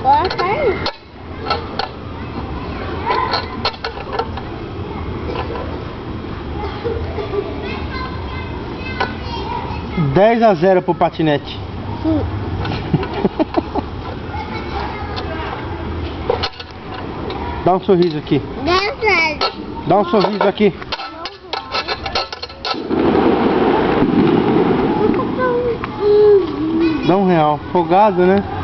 agora sai. 10-0 pro patinete. Dá um sorriso aqui. 10-0. Dá um sorriso aqui. Dá R$1. Folgado, né?